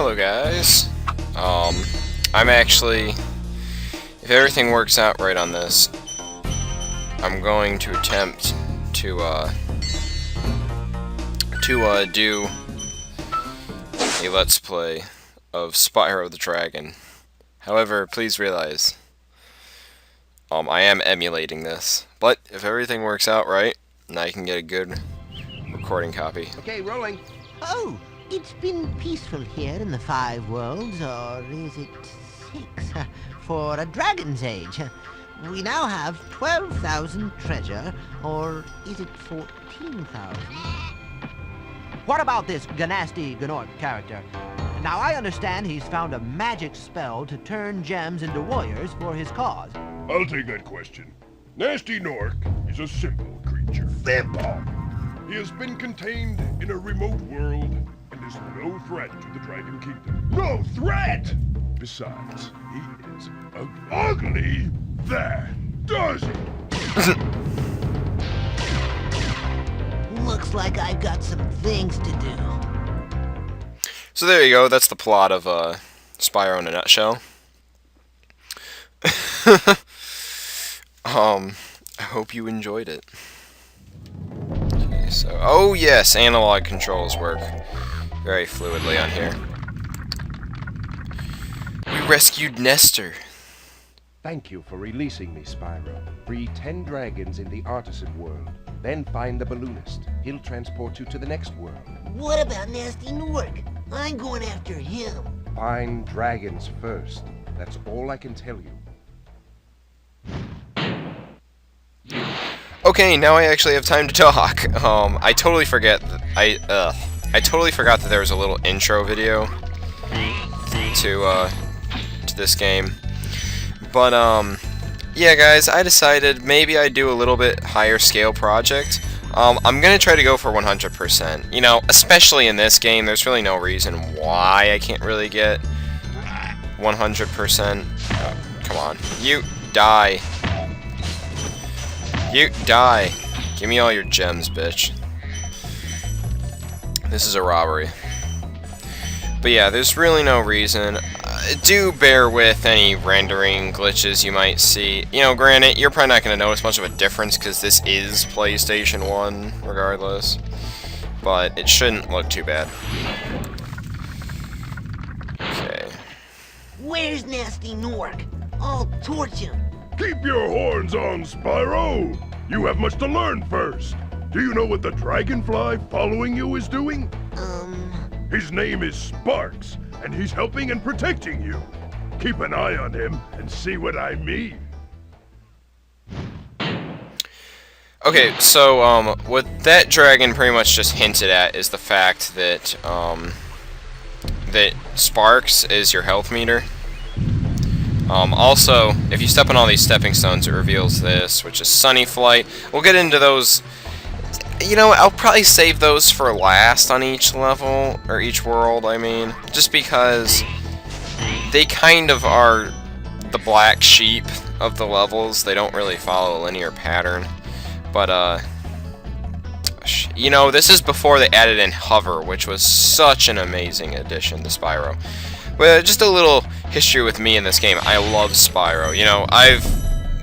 Hello guys. I'm actually, if everything works out right on this, I'm going to attempt to do a Let's Play of Spyro the Dragon. However, please realize, I am emulating this. But if everything works out right, then I can get a good recording copy. Okay, rolling. Oh, it's been peaceful here in the Five Worlds, or is it 6? For a Dragon's Age. We now have 12,000 treasure, or is it 14,000? What about this Ganasty Gnorc character? Now, I understand he's found a magic spell to turn gems into warriors for his cause. I'll take that question. Nasty Gnorc is a simple creature. Simple! He has been contained in a remote world and is no threat to the Dragon Kingdom. No threat! Besides, he is ugly. That does it! Looks like I've got some things to do. So there you go, that's the plot of Spyro in a nutshell. I hope you enjoyed it. Okay, so, oh yes, analog controls work very fluidly on here. We rescued Nestor. Thank you for releasing me, Spyro. Free 10 dragons in the artisan world. Then find the balloonist. He'll transport you to the next world. What about Nasty Gnorc? I'm going after him. Find dragons first. That's all I can tell you. Okay, now I actually have time to talk. I totally forget that I totally forgot that there was a little intro video to this game. But yeah, guys, I decided maybe I'd do a little bit higher scale project. I'm gonna try to go for 100%. You know, especially in this game, there's really no reason why I can't really get 100%. Oh, come on, you die. You die. Give me all your gems, bitch. This is a robbery. But yeah, there's really no reason. Do bear with any rendering glitches you might see. You know, granted, you're probably not going to notice much of a difference because this is PlayStation 1, regardless. But it shouldn't look too bad. Okay. Where's Nasty Gnorc? I'll torch him. Keep your horns on, Spyro! You have much to learn first. Do you know what the dragonfly following you is doing? His name is Sparks, and he's helping and protecting you. Keep an eye on him and see what I mean. Okay, so, what that dragon pretty much just hinted at is the fact that, that Sparks is your health meter. Also, if you step on all these stepping stones, it reveals this, which is Sunny Flight. We'll get into those. You know, I'll probably save those for last on each level, or each world, I mean. Just because they kind of are the black sheep of the levels. They don't really follow a linear pattern. But, you know, this is before they added in Hover, which was such an amazing addition to Spyro. Well, just a little history with me in this game. I love Spyro. You know,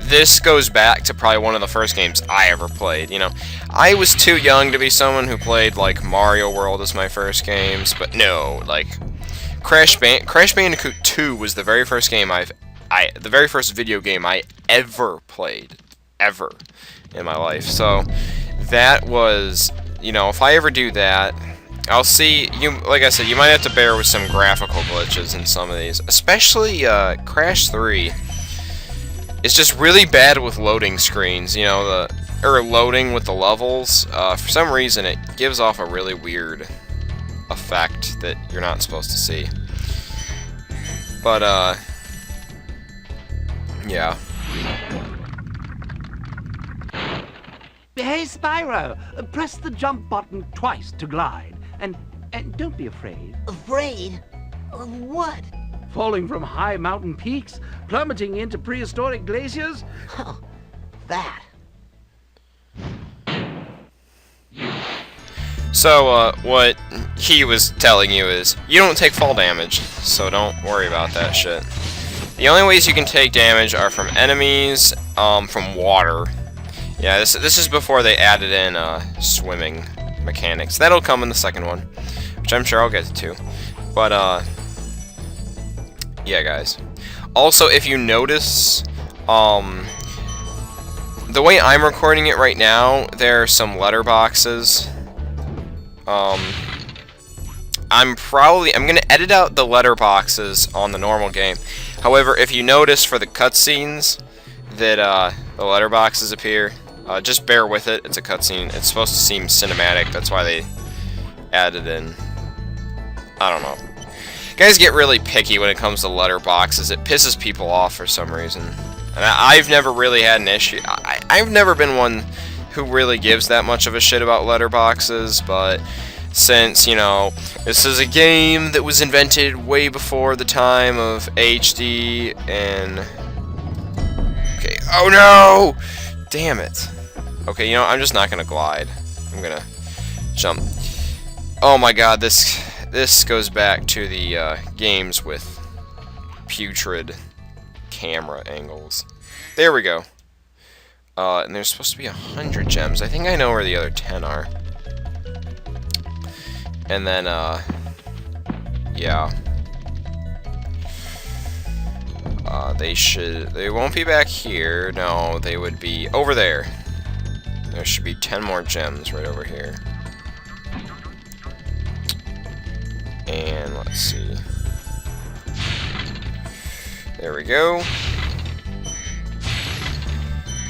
this goes back to probably one of the first games I ever played. You know, I was too young to be someone who played, like, Mario World as my first games, but no, like, Crash Bandicoot 2 was the very first game the very first video game I ever played, ever, in my life. So, that was, you know, if I ever do that, I'll see, like I said, you might have to bear with some graphical glitches in some of these. Especially, Crash 3 is just really bad with loading screens, you know, or loading with the levels. For some reason, it gives off a really weird effect that you're not supposed to see. But, yeah. Hey, Spyro, press the jump button twice to glide. And don't be afraid. Afraid? Of what? Falling from high mountain peaks, plummeting into prehistoric glaciers. Oh, that. So, what he was telling you is, you don't take fall damage, so don't worry about that shit. The only ways you can take damage are from enemies, from water. Yeah, this is before they added in swimming mechanics. That'll come in the second one, which I'm sure I'll get to. But yeah, guys. Also, if you notice, the way I'm recording it right now, there are some letterboxes. I'm gonna edit out the letterboxes on the normal game. However, if you notice for the cutscenes that the letterboxes appear, just bear with it. It's a cutscene. It's supposed to seem cinematic. That's why they added in. I don't know. Guys get really picky when it comes to letterboxes. It pisses people off for some reason. And I've never really had an issue. I've never been one who really gives that much of a shit about letterboxes, but since, you know, this is a game that was invented way before the time of HD and... Okay, oh no! Damn it. Okay, you know, I'm just not gonna glide. I'm gonna jump. Oh my god, this goes back to the games with putrid camera angles. There we go. And there's supposed to be 100 gems. I think I know where the other 10 are. And then, yeah. They won't be back here. No, they would be over there. There should be 10 more gems right over here. And let's see. There we go.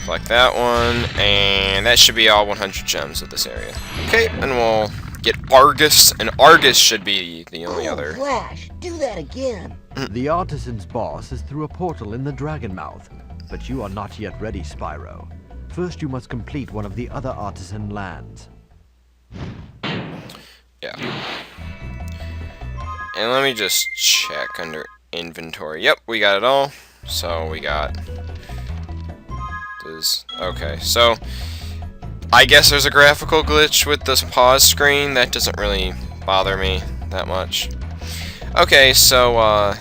Select that one, and that should be all 100 gems of this area. Okay, and we'll get Argus, and Argus should be the only other. Flash, do that again. The artisan's boss is through a portal in the Dragon Mouth, but you are not yet ready, Spyro. First, you must complete one of the other artisan lands. Yeah. And let me just check under inventory. Yep, we got it all. So we got... Okay, so... I guess there's a graphical glitch with this pause screen. That doesn't really bother me that much. Okay, so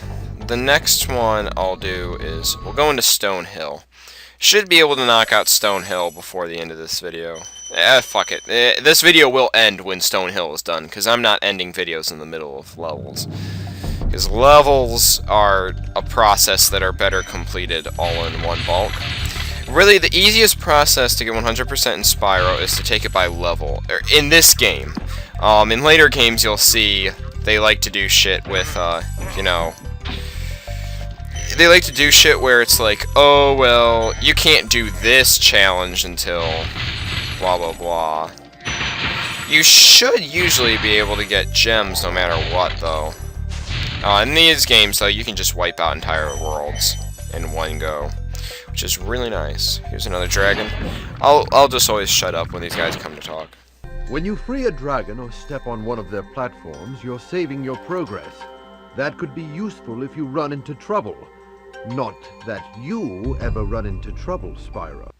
the next one I'll do is we'll go into Stonehill. Should be able to knock out Stonehill before the end of this video. Fuck it. This video will end when Stonehill is done, because I'm not ending videos in the middle of levels. Because levels are a process that are better completed all in one bulk. Really, the easiest process to get 100% in Spyro is to take it by level. In this game. In later games, you'll see they like to do shit with, you know... They like to do shit where it's like, oh, well, you can't do this challenge until blah, blah, blah. You should usually be able to get gems no matter what, though. In these games, though, you can just wipe out entire worlds in one go, which is really nice. Here's another dragon. I'll just always shut up when these guys come to talk. When you free a dragon or step on one of their platforms, you're saving your progress. That could be useful if you run into trouble. Not that you ever run into trouble, Spyro.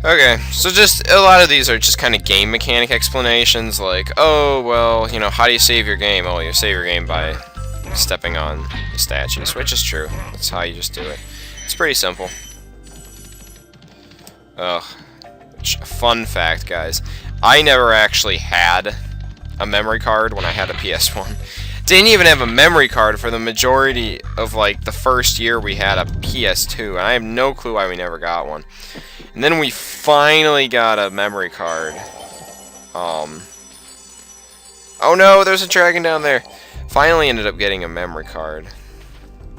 Okay, so just a lot of these are just kind of game mechanic explanations, like, oh, well, you know, how do you save your game? Oh, you save your game by stepping on the statues, which is true. That's how you just do it. It's pretty simple. Ugh. Fun fact, guys. I never actually had a memory card when I had a PS1. Didn't even have a memory card for the majority of, like, the first year we had a PS2, and I have no clue why we never got one. And then we finally got a memory card. Oh no, there's a dragon down there. Finally ended up getting a memory card.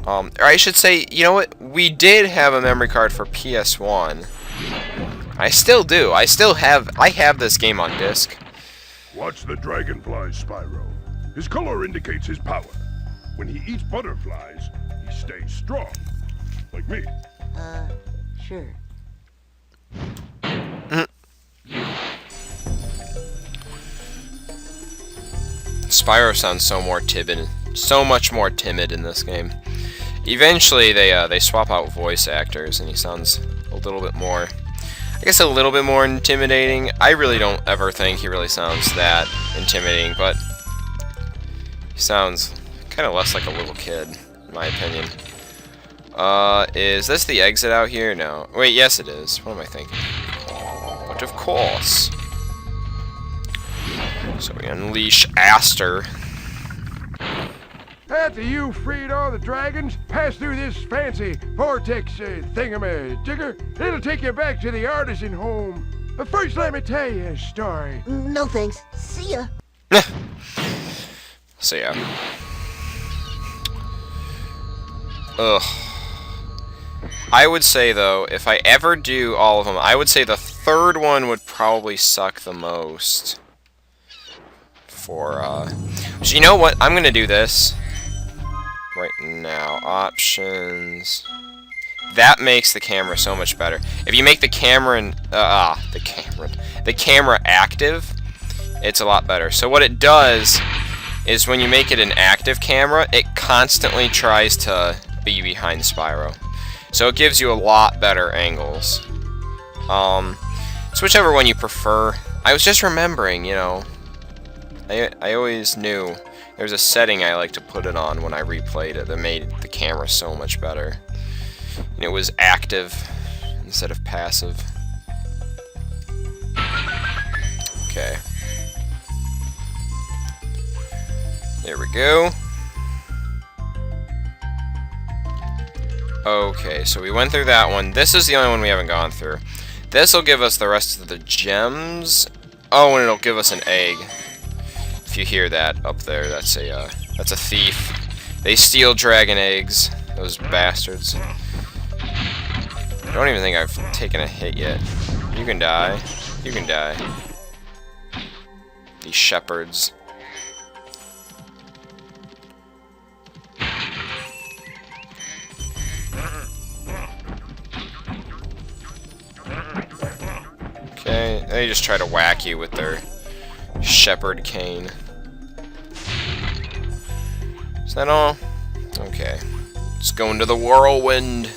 Or I should say, you know what? We did have a memory card for PS1. I still do. I have this game on disc. Watch the dragonfly, Spyro. His color indicates his power. When he eats butterflies, he stays strong. Like me. Sure. Spyro sounds so much more timid in this game. Eventually, they swap out voice actors, and he sounds a little bit more. I guess a little bit more intimidating. I really don't ever think he really sounds that intimidating, but he sounds kind of less like a little kid, in my opinion. Is this the exit out here? No. Wait, yes it is. What am I thinking? But of course. So we unleash Aster. After you freed all the dragons, pass through this fancy vortex thingamajigger. It'll take you back to the artisan home. But first, let me tell you a story. No thanks. See ya. So yeah. Ugh. I would say though, if I ever do all of them, I would say the third one would probably suck the most. So you know what? I'm gonna do this right now. Options. That makes the camera so much better. If you make the camera the camera active, it's a lot better. So what it does is when you make it an active camera, it constantly tries to be behind Spyro. So it gives you a lot better angles. So whichever one you prefer. I was just remembering, you know, I always knew there was a setting I like to put it on when I replayed it that made the camera so much better. And it was active instead of passive. Okay. There we go. Okay, so we went through that one. This is the only one we haven't gone through. This will give us the rest of the gems. Oh, and it'll give us an egg. If you hear that up there, that's a thief. They steal dragon eggs, those bastards. I don't even think I've taken a hit yet. You can die. You can die. These shepherds. Okay, they just try to whack you with their shepherd cane. Is that all? Okay. Let's go into the whirlwind.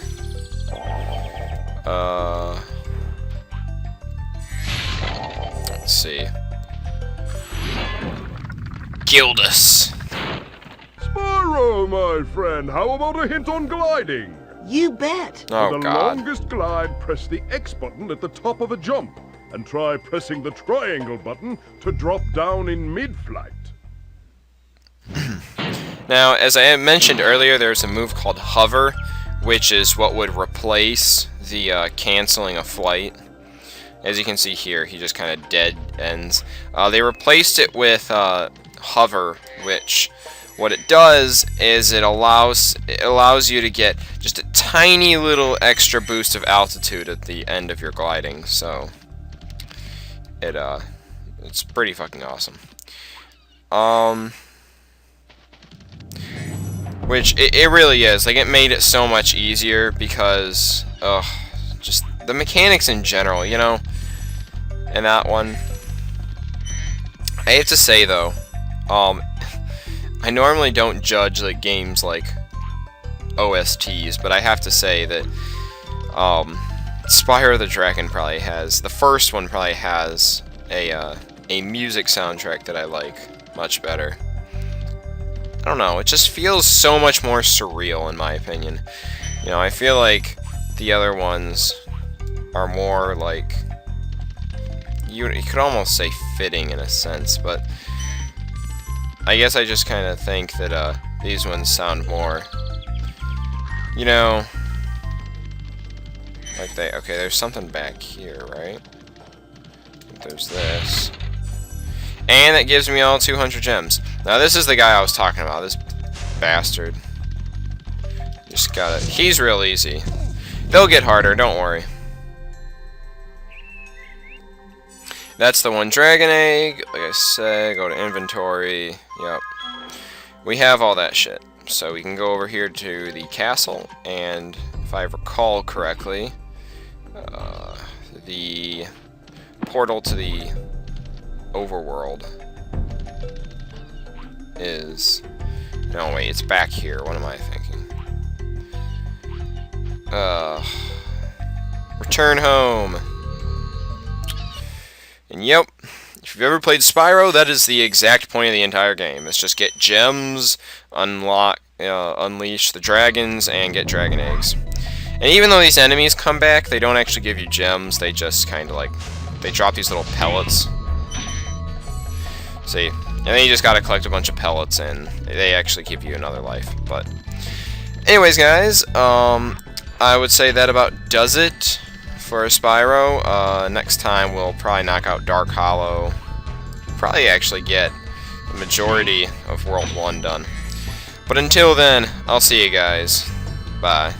Let's see. Gildas. Spyro, my friend, how about a hint on gliding? You bet. Oh, For the God. longest glide, press the X button at the top of a jump, and try pressing the triangle button to drop down in mid-flight. Now, as I mentioned earlier, there's a move called hover, which is what would replace the canceling a flight. As you can see here, he just kind of dead ends. They replaced it with hover, which what it does is it allows you to get just a tiny little extra boost of altitude at the end of your gliding. So it's pretty fucking awesome. Which it really is. Like, it made it so much easier because, just the mechanics in general, you know. And that one, I have to say though, I normally don't judge like games like OSTs, but I have to say that Spyro the Dragon probably has, the first one probably has a music soundtrack that I like much better. I don't know, it just feels so much more surreal in my opinion. You know, I feel like the other ones are more like, you could almost say fitting in a sense, but I guess I just kind of think that these ones sound more, you know, like they, okay, there's something back here, right? There's this. And that gives me all 200 gems. Now this is the guy I was talking about, this bastard. Just gotta, he's real easy. They'll get harder, don't worry. That's the one dragon egg. Like I said, go to inventory. Yep. We have all that shit. So we can go over here to the castle, and if I recall correctly, the portal to the overworld is... No, wait, it's back here. What am I thinking? Return home. And yep, if you've ever played Spyro, that is the exact point of the entire game. It's just get gems, unleash the dragons, and get dragon eggs. And even though these enemies come back, they don't actually give you gems. They just kind of like, they drop these little pellets. See, and then you just gotta collect a bunch of pellets, and they actually give you another life. But anyways, guys, I would say that about does it for Spyro. Next time we'll probably knock out Dark Hollow. Probably actually get the majority of World 1 done. But until then, I'll see you guys. Bye.